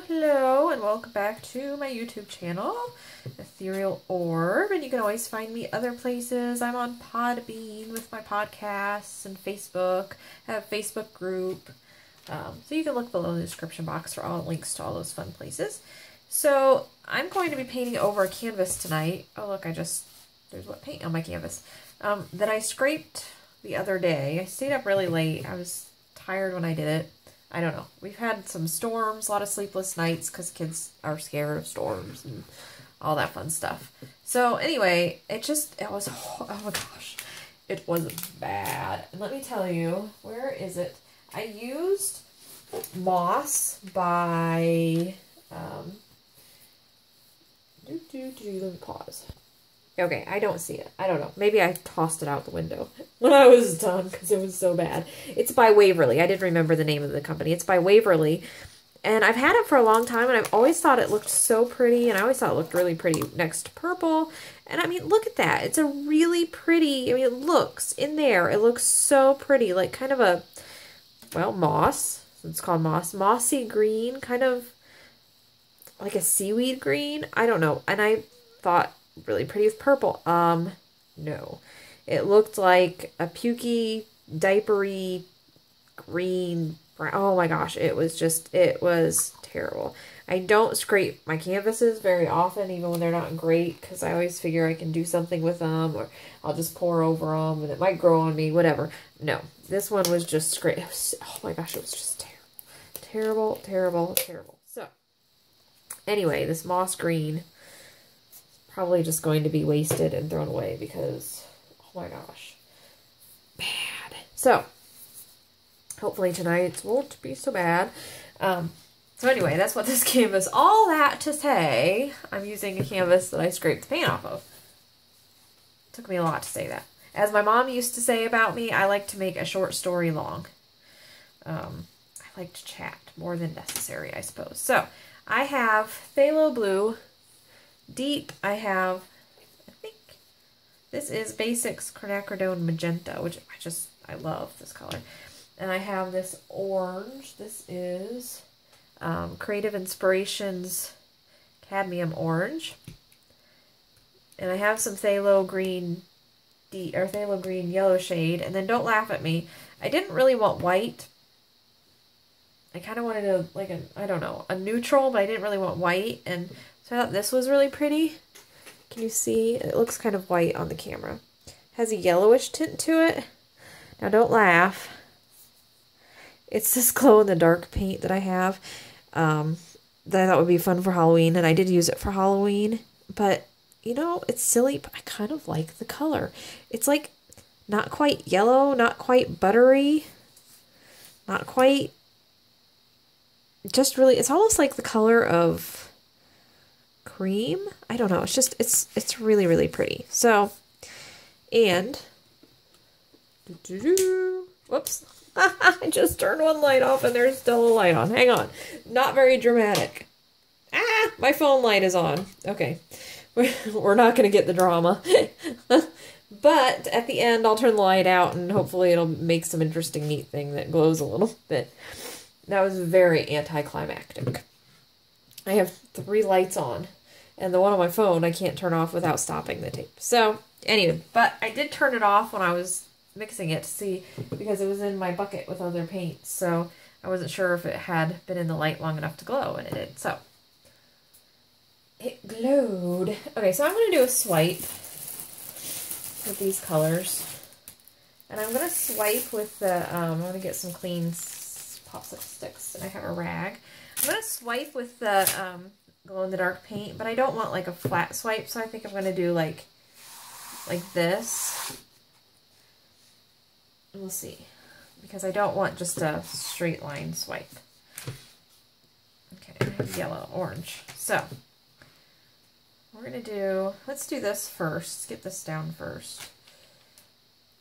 Hello, and welcome back to my YouTube channel, Ethereal Orb, and you can always find me other places. I'm on Podbean with my podcasts and Facebook. I have a Facebook group, so you can look below in the description box for all links to all those fun places. So I'm going to be painting over a canvas tonight. Oh look, there's wet paint on my canvas, that I scraped the other day. I stayed up really late. I was tired when I did it. I don't know. We've had some storms, a lot of sleepless nights because kids are scared of storms and all that fun stuff. So anyway, it was, oh my gosh, it was bad. And let me tell you, where is it? I used Moss by, let me pause. Okay, I don't see it. I don't know. Maybe I tossed it out the window when I was done because it was so bad. It's by Waverly. I did remember the name of the company. It's by Waverly. And I've had it for a long time, and I've always thought it looked so pretty, and I always thought it looked really pretty next to purple. And I mean, look at that. It's a really pretty, I mean, it looks in there. It looks so pretty, like kind of a, well, moss. It's called moss. Mossy green, kind of like a seaweed green. I don't know. And I thought, really pretty with purple. No. It looked like a pukey, diapery, green, brown. Oh my gosh, it was terrible. I don't scrape my canvases very often, even when they're not great, because I always figure I can do something with them, or I'll just pour over them, and it might grow on me, whatever. No, this one was just scraped. Oh my gosh, it was just terrible. Terrible. So, anyway, this moss green, probably just going to be wasted and thrown away because, oh my gosh, bad. So, hopefully tonight won't be so bad. So anyway, that's what this canvas, all that to say, I'm using a canvas that I scraped the paint off of. It took me a lot to say that. As my mom used to say about me, I like to make a short story long. I like to chat more than necessary, I suppose. So, I have phthalo blue. Deep, I have, I think, this is Basics Quinacridone Magenta, which I love this color. And I have this orange. This is Creative Inspirations Cadmium Orange. And I have some phthalo green, phthalo green yellow shade. And then don't laugh at me, I didn't really want white. I kind of wanted I don't know, a neutral, but I didn't really want white. And so I thought this was really pretty. Can you see? It looks kind of white on the camera. Has a yellowish tint to it. Now don't laugh. It's this glow-in-the-dark paint that I have that I thought would be fun for Halloween, and I did use it for Halloween. But, you know, it's silly, but I kind of like the color. It's like not quite yellow, not quite buttery, not quite, just really, it's almost like the color of cream. I don't know. It's just, it's really, really pretty. So, and, whoops. I just turned one light off and there's still a light on. Hang on. Not very dramatic. Ah, my phone light is on. Okay. We're not going to get the drama. But at the end, I'll turn the light out and hopefully it'll make some interesting, neat thing that glows a little bit. That was very anticlimactic. I have 3 lights on. And the one on my phone, I can't turn off without stopping the tape. So, anyway, but I did turn it off when I was mixing it to see, because it was in my bucket with other paints. So, I wasn't sure if it had been in the light long enough to glow, and it did. So, it glowed. Okay, so I'm going to do a swipe with these colors. And I'm going to swipe with the, I'm going to get some clean popsicle sticks. I have a rag. I'm going to swipe with the, glow-in-the-dark paint, but I don't want like a flat swipe, so I think I'm going to do like this. We'll see, because I don't want just a straight line swipe. Okay, I have yellow, orange. So, we're going to do, let's do this first. Let's get this down first.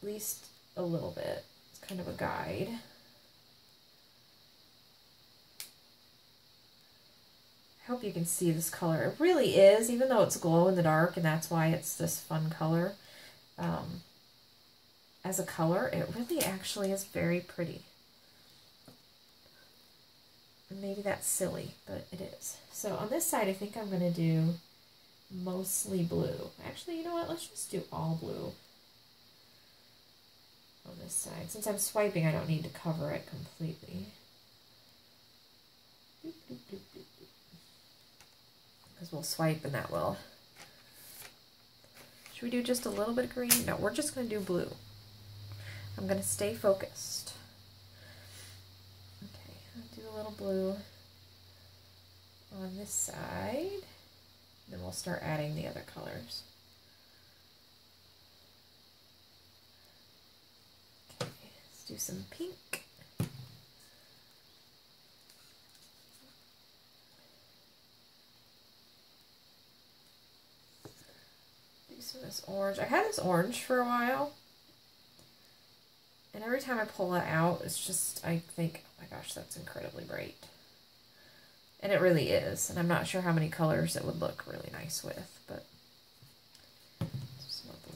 At least a little bit. It's kind of a guide. I hope you can see this color. It really is, even though it's glow in the dark, and that's why it's this fun color. As a color, it really actually is very pretty. maybe that's silly, but it is. So on this side, I think I'm going to do mostly blue. Actually, you know what? Let's just do all blue on this side. Since I'm swiping, I don't need to cover it completely. Because we'll swipe and that will. Should we do just a little bit of green? No, we're just going to do blue. I'm going to stay focused. Okay, I'll do a little blue on this side. Then we'll start adding the other colors. Okay, let's do some pink. Do some of this orange. I had this orange for a while. And every time I pull it out, it's just, I think, oh my gosh, that's incredibly bright. And it really is. And I'm not sure how many colors it would look really nice with, but just more blue.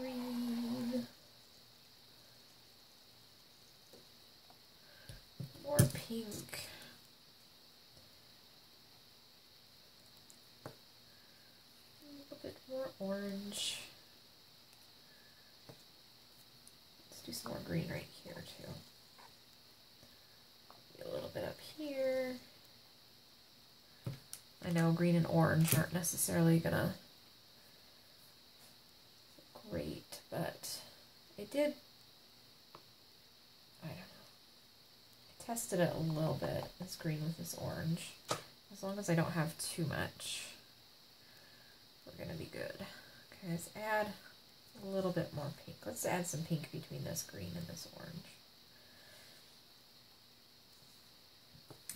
Green. More pink. A little bit more orange. Do some more green right here too. A little bit up here. I know green and orange aren't necessarily gonna look great, but it did, I don't know. I tested it a little bit, this green with this orange. As long as I don't have too much, we're gonna be good. Okay, let's add a little bit more pink. Let's add some pink between this green and this orange.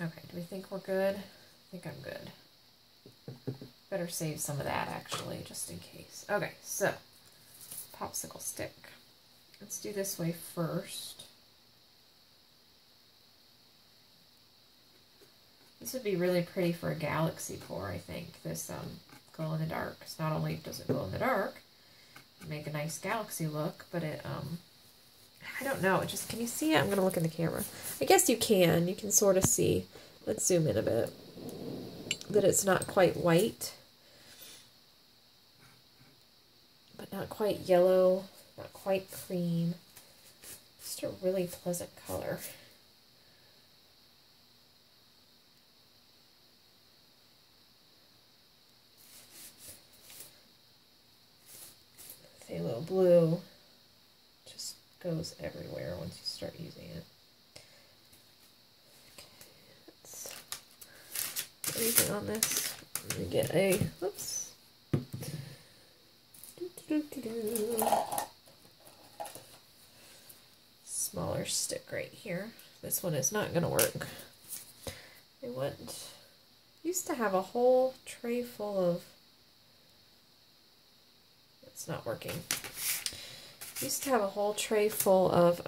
Okay, do we think we're good? I think I'm good. Better save some of that actually, just in case. Okay, so popsicle stick. Let's do this way first. This would be really pretty for a galaxy pour, I think. This glow in the dark. Because not only does it glow in the dark, make a nice galaxy look, but it, I don't know, it just, can you see it? I'm going to look in the camera. I guess you can sort of see. Let's zoom in a bit. That it's not quite white, but not quite yellow, not quite cream. Just a really pleasant color. Phthalo blue just goes everywhere once you start using it. Okay, anything on this? Let me get a, whoops. Smaller stick right here. This one is not going to work. I used to have a whole tray full of, it's not working. Used to have a whole tray full of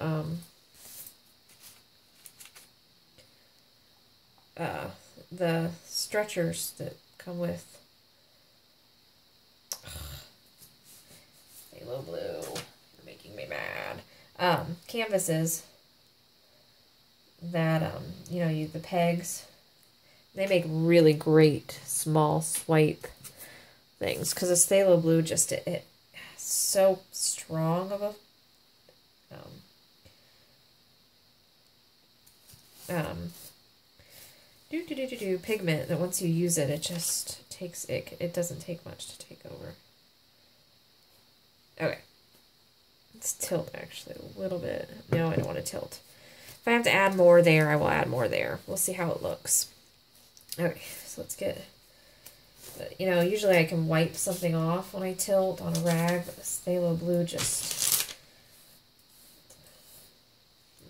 the stretchers that come with phthalo blue. You're making me mad. Canvases that you know, the pegs. They make really great small swipe things because this phthalo blue just it so strong of a pigment that once you use it, it just takes it doesn't take much to take over. Okay, let's tilt actually a little bit. No, I don't want to tilt. If I have to add more there, I will add more there. We'll see how it looks. Okay, so let's get. But, you know, usually I can wipe something off when I tilt on a rag, but this phthalo blue just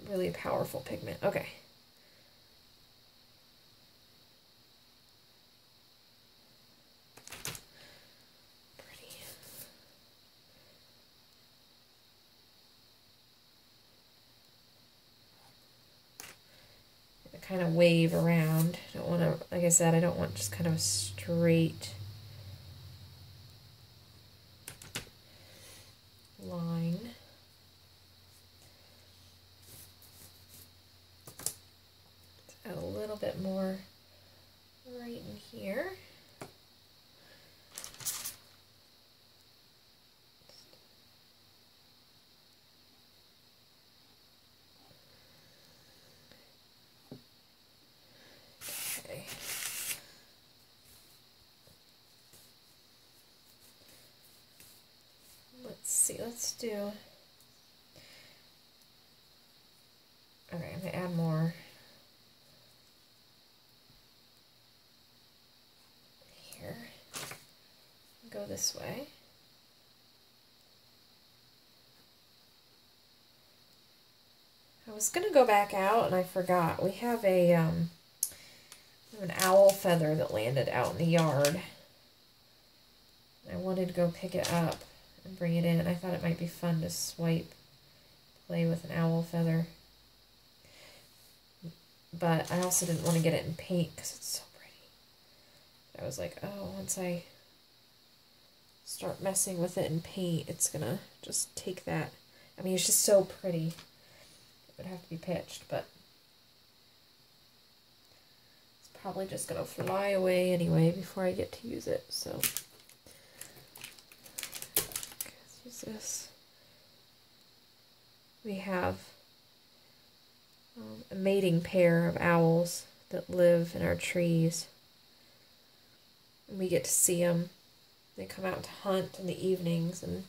really powerful pigment. Okay. Pretty. Kind of wave around. I don't want to, like I said, I don't want just kind of a straight. line. Add a little bit more right in here. Okay. Let's see, let's do, okay, I'm gonna add more here. Go this way. I was gonna go back out and I forgot. We have an owl feather that landed out in the yard. I wanted to go pick it up and bring it in. I thought it might be fun to play with an owl feather. But I also didn't want to get it in paint because it's so pretty. I was like, oh, once I start messing with it in paint, it's gonna just take that. I mean, it's just so pretty. It would have to be pitched, but it's probably just gonna fly away anyway before I get to use it, so. Let's use this. We have a mating pair of owls that live in our trees. And we get to see them. They come out to hunt in the evenings, and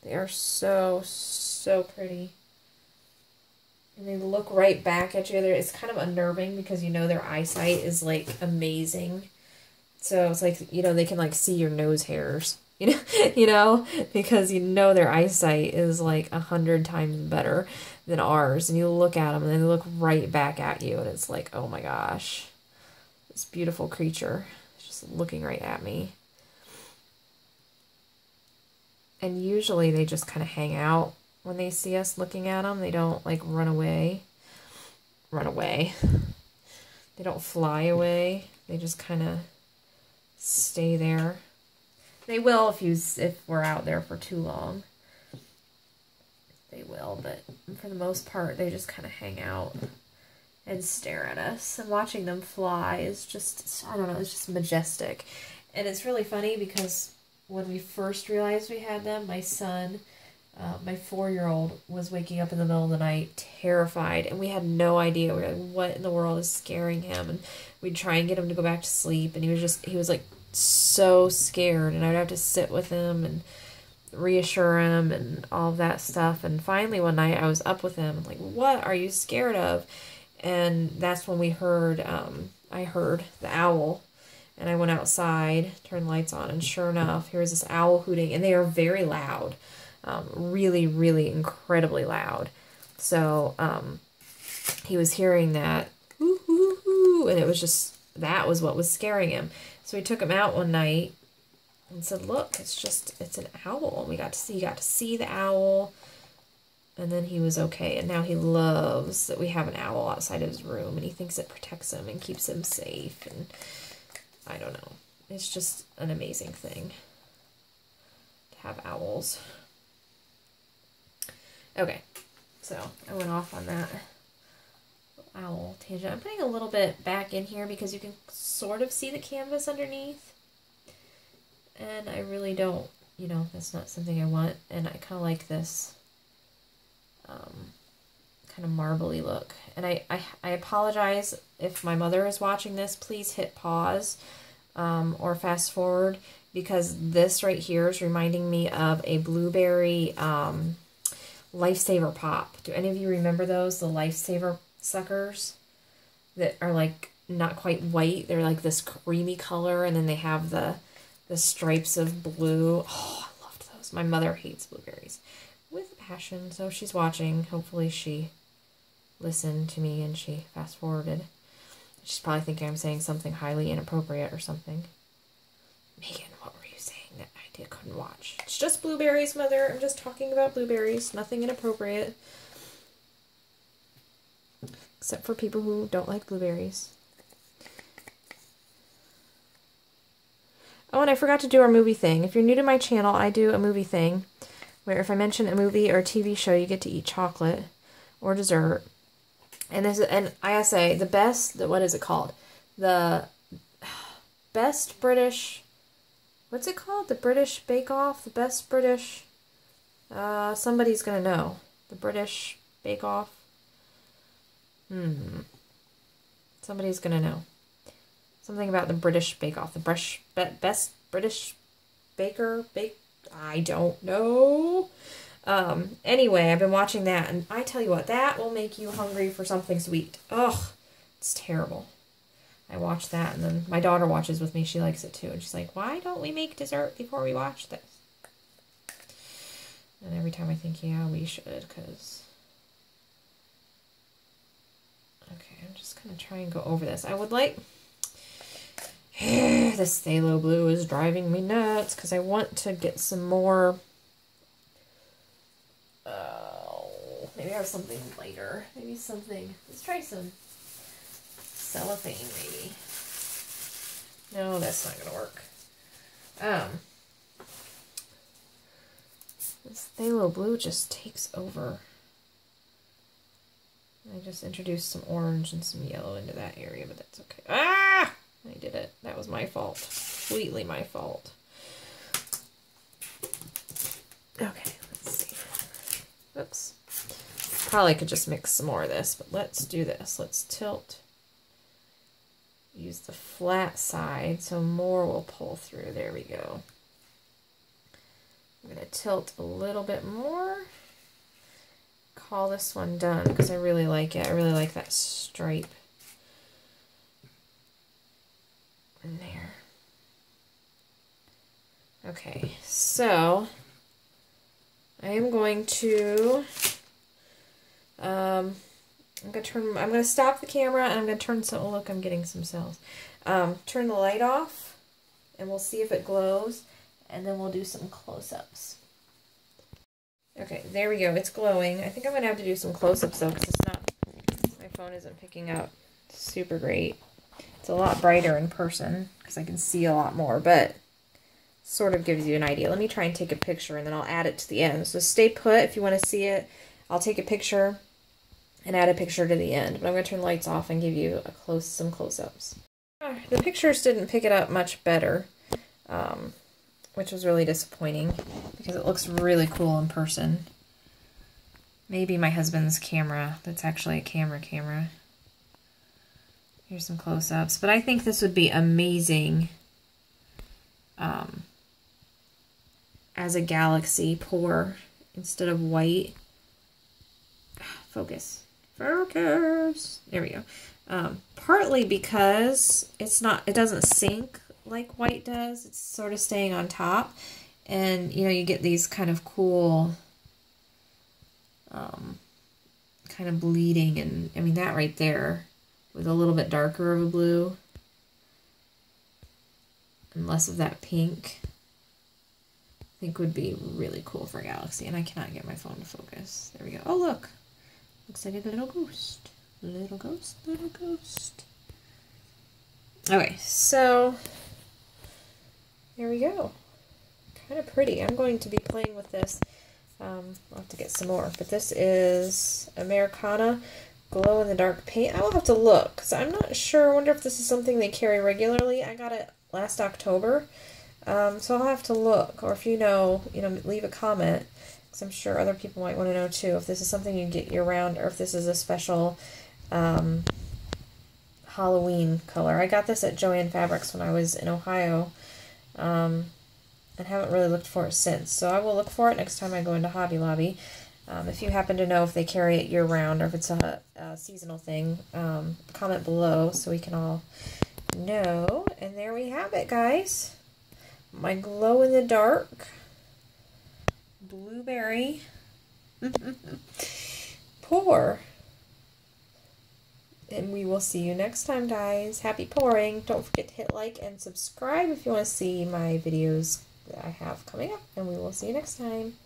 they are so, so pretty. And they look right back at you. It's kind of unnerving because you know their eyesight is like amazing. So it's like, you know, they can like see your nose hairs, you know, because you know their eyesight is like 100 times better than ours. And you look at them and they look right back at you. And it's like, oh my gosh, this beautiful creature is just looking right at me. And usually they just kind of hang out when they see us looking at them. They don't like run away. They don't fly away. They just kind of stay there. They will if we're out there for too long. They will, but for the most part, they just kind of hang out and stare at us. And watching them fly is just, I don't know, it's just majestic. And it's really funny because when we first realized we had them, my son, my 4-year-old, was waking up in the middle of the night terrified, and we had no idea. We were like, what in the world is scaring him? And we'd try and get him to go back to sleep, and he was like so scared, and I'd have to sit with him and reassure him and all of that stuff. And finally one night I was up with him and like, what are you scared of? And that's when we heard, I heard the owl. And I went outside, turned the lights on, and sure enough, here was this owl hooting, and they are very loud. Really, really incredibly loud. So, he was hearing that, hoo, hoo, hoo, and it was just, that was what was scaring him. So we took him out one night and said, look, it's an owl. He got to see the owl, and then he was okay. And now he loves that we have an owl outside of his room, and he thinks it protects him and keeps him safe, and I don't know. It's just an amazing thing to have owls. Okay, so I went off on that owl tangent. I'm putting a little bit back in here because you can sort of see the canvas underneath. And I really don't, you know, that's not something I want. And I kind of like this kind of marbly look. And I apologize if my mother is watching this. Please hit pause or fast forward, because this right here is reminding me of a blueberry Lifesaver Pop. Do any of you remember those? The Lifesaver suckers that are like not quite white. They're like this creamy color, and then they have the stripes of blue. Oh, I loved those. My mother hates blueberries with passion, so she's watching. Hopefully she listened to me and she fast forwarded. She's probably thinking I'm saying something highly inappropriate or something. Megan, what were you saying that I couldn't watch? It's just blueberries, Mother. I'm just talking about blueberries. Nothing inappropriate. Except for people who don't like blueberries. Oh, and I forgot to do our movie thing. If you're new to my channel, I do a movie thing where if I mention a movie or a TV show, you get to eat chocolate or dessert. And this, and I gotta say, the best, what is it called? The best British, what's it called? The British Bake Off? The best British, somebody's gonna know. The British Bake Off. Somebody's gonna know. Something about the British Bake Off. The best British baker bake. I don't know. Anyway, I've been watching that, and I tell you what, that will make you hungry for something sweet. Ugh, it's terrible. I watch that, and then my daughter watches with me. She likes it too, and she's like, "Why don't we make dessert before we watch this?" And every time I think, yeah, we should, because... Okay, I'm just going to try and go over this. I would like... This phthalo blue is driving me nuts, because I want to get some more... maybe I have something lighter. Maybe something... Let's try some cellophane, maybe. No, that's not going to work. This phthalo blue just takes over. I just introduced some orange and some yellow into that area, but that's okay. Ah! I did it. That was my fault. Completely my fault. Okay, let's see. Oops. Probably could just mix some more of this, but let's do this. Let's tilt. Use the flat side so more will pull through. There we go. I'm going to tilt a little bit more. Call this one done because I really like it. I really like that stripe in there. Okay, so I am going to I'm going to stop the camera and I'm going to turn some, oh look, I'm getting some cells. Turn the light off and we'll see if it glows. And then we'll do some close-ups. Okay, there we go. It's glowing. I think I'm going to have to do some close-ups, though, because it's not... My phone isn't picking up super great. It's a lot brighter in person, because I can see a lot more, but sort of gives you an idea. Let me try and take a picture, and then I'll add it to the end. So stay put if you want to see it. I'll take a picture and add a picture to the end. But I'm going to turn the lights off and give you some close-ups. The pictures didn't pick it up much better. Which was really disappointing because it looks really cool in person. Maybe my husband's camera. That's actually a camera. Here's some close-ups. But I think this would be amazing as a galaxy pour instead of white. Focus. Focus. There we go. Partly because it doesn't sink like white does. It's sort of staying on top, and you know, you get these kind of cool kind of bleeding, and I mean that right there with a little bit darker of a blue and less of that pink I think would be really cool for Galaxy. And I cannot get my phone to focus. There we go. Oh look, looks like a little ghost. Little ghost. Okay, so there we go. Kind of pretty. I'm going to be playing with this. I'll have to get some more. But this is Americana glow-in-the-dark paint. I will have to look, because I'm not sure. I wonder if this is something they carry regularly. I got it last October. So I'll have to look. Or if you know, leave a comment, because I'm sure other people might want to know too, if this is something you get year-round, or if this is a special Halloween color. I got this at Joann Fabrics when I was in Ohio. And haven't really looked for it since. So I will look for it next time I go into Hobby Lobby. If you happen to know if they carry it year-round or if it's a seasonal thing, comment below so we can all know. And there we have it, guys. My glow-in-the-dark blueberry pour. And we will see you next time, guys. Happy pouring. Don't forget to hit like and subscribe if you want to see my videos that I have coming up. And we will see you next time.